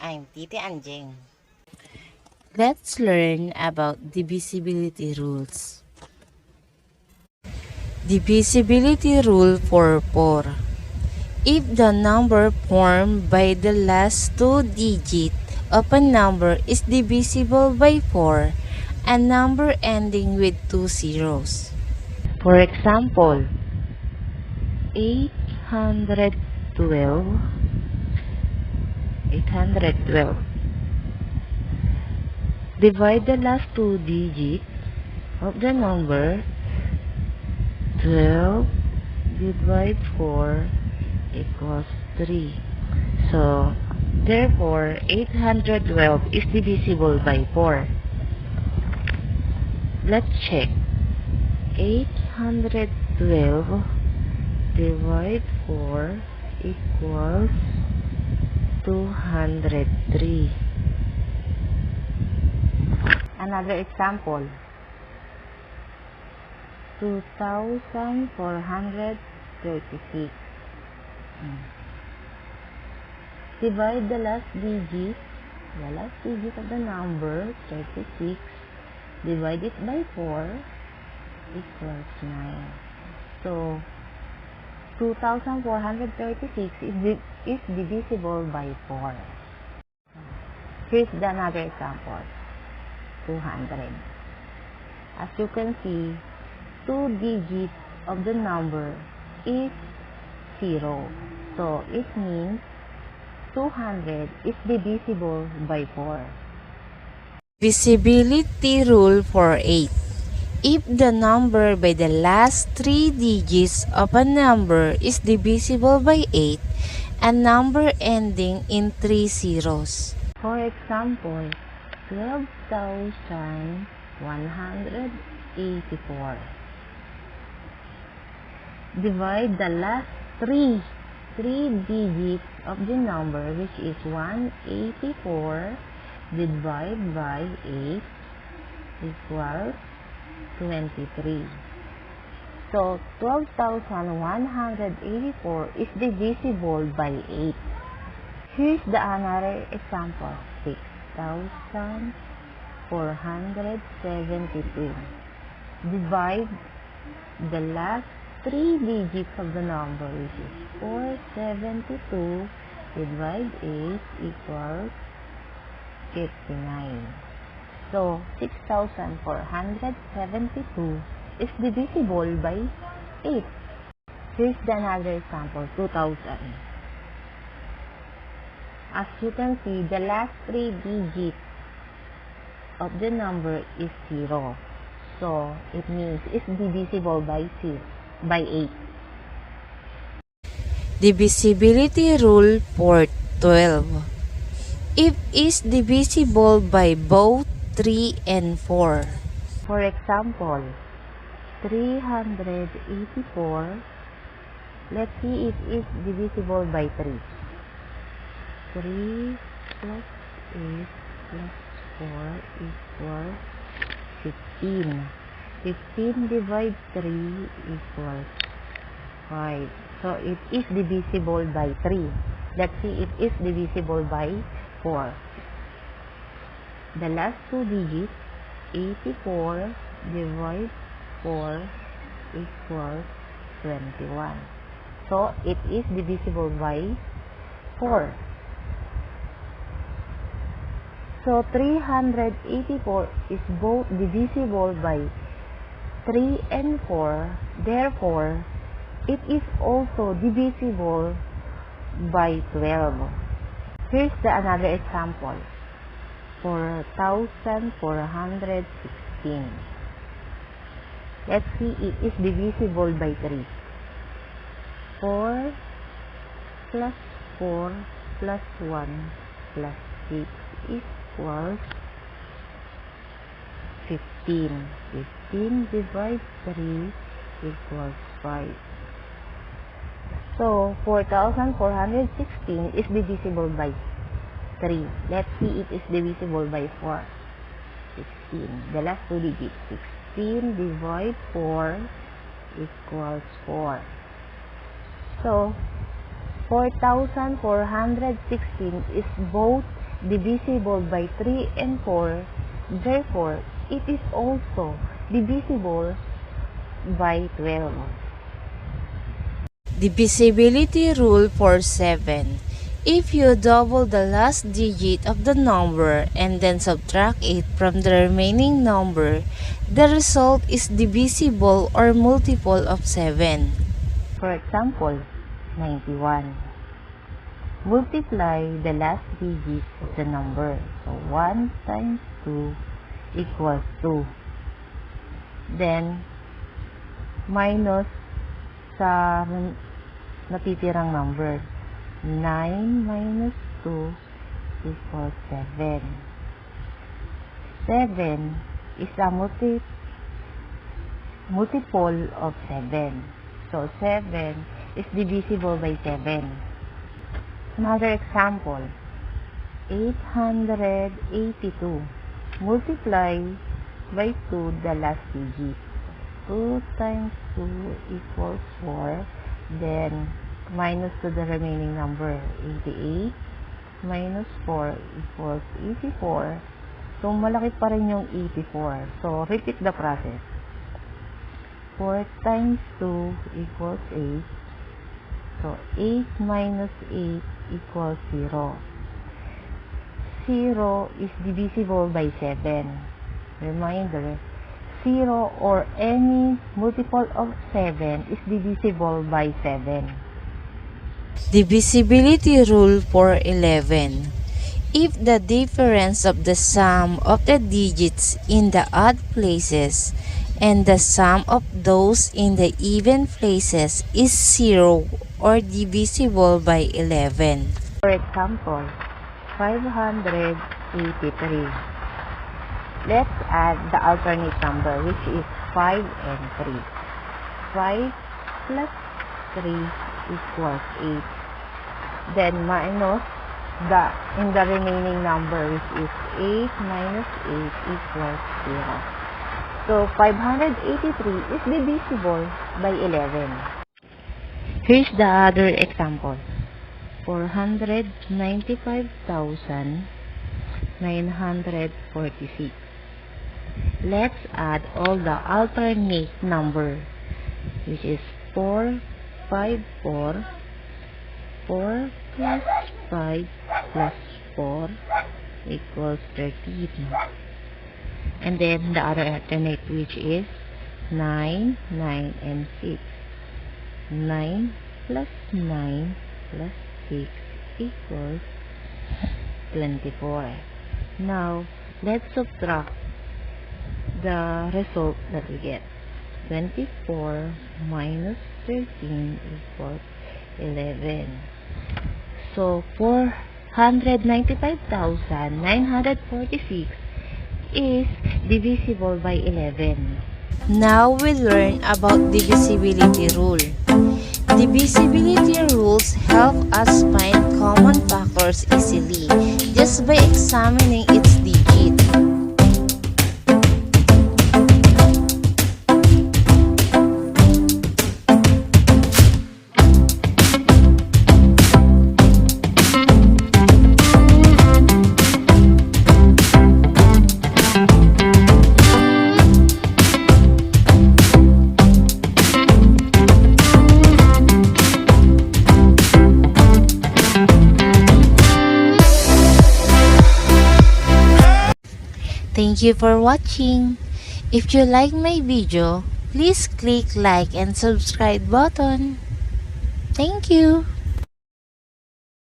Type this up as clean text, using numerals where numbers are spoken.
I'm Titi Anjing. Let's learn about divisibility rules. Divisibility rule for 4. If the number formed by the last two digits of a number is divisible by 4, a number ending with two zeros. For example, 812. Divide the last two digits of the number 12 divided 4 equals 3. So, therefore, 812 is divisible by 4. Let's check. 812 divided 4 equals 203. Another example. 2,436. Divide the last digit of the number 36, divide it by 4 equals 9. So, 2,436 is divisible by 4. Here's another example. 200. As you can see, two digits of the number is 0. So, it means 200 is divisible by 4. Divisibility rule for 8. If the number by the last three digits of a number is divisible by 8, a number ending in three zeros. For example, 12,184. Divide the last three digits of the number, which is 184, divided by 8 equals 23. So, 12,184 is divisible by 8. Here's another example. 6,472. Divide the last three digits of the number, which is 472, divide 8 equals 59. So, 6,472 is divisible by 8. Here's another example, 2,000. As you can see, the last three digits of the number is 0. So, it means it's divisible by 8. Divisibility rule for 12. If is divisible by both 3 and 4. For example, 384. Let's see if it's divisible by 3. 3 plus 8 plus 4 equals 15. 15 divided 3 equals 5. So, it is divisible by 3. Let's see if it is divisible by 4. The last two digits, 84 divided 4 equals 21. So, it is divisible by 4. So, 384 is both divisible by 3 and 4. Therefore, it is also divisible by 12. Here's another example. 4,416. Let's see it is divisible by 3. 4 plus 4 plus 1 plus 6 equals 15. 15 divided 3 equals 5. So, 4,416 is divisible by 3. Let's see it is divisible by 4. 16. The last two digits. 16 divided 4 equals 4. So, 4,416 is both divisible by 3 and 4, therefore, it is also divisible by 12. Divisibility rule for 7. If you double the last digit of the number and then subtract it from the remaining number, the result is divisible or multiple of 7. For example, 91. Multiply the last digit of the number. So 1 times 2 equals 2. Then, minus sa natitirang number. 9 minus 2 equals 7. 7 is a multiple of 7. So, 7 is divisible by 7. Another example, 882. Multiply by 2 the last digit. 2 times 2 equals 4. Then, minus to the remaining number, 88 minus 4 equals 84. So, malaki pa rin yung 84. So, repeat the process. 4 times 2 equals 8. So, 8 minus 8 equals 0. 0 is divisible by 7. Reminder, 0 or any multiple of 7 is divisible by 7. Divisibility rule for 11. If the difference of the sum of the digits in the odd places and the sum of those in the even places is 0 or divisible by 11. For example, 583. Let's add the alternate number, which is 5 and 3. 5 plus 3 equals 8. Then minus in the remaining number, which is 8 minus 8 equals 0. So, 583 is divisible by 11. Here's the other example. 495,946. Let's add all the alternate number, which is 4, 5, 4. 4 plus 5 plus 4 equals 13. And then the other alternate, which is 9, 9, and 6. 9 plus 9 plus 6 equals 24. Now, let's subtract the result that we get. 24 minus 13 equals 11. So, 495,946 is divisible by 11. Now we learn about divisibility rule. Divisibility rules help us find common factors easily just by examining its digit. Thank you for watching. If you like my video, please click like and subscribe button. Thank you.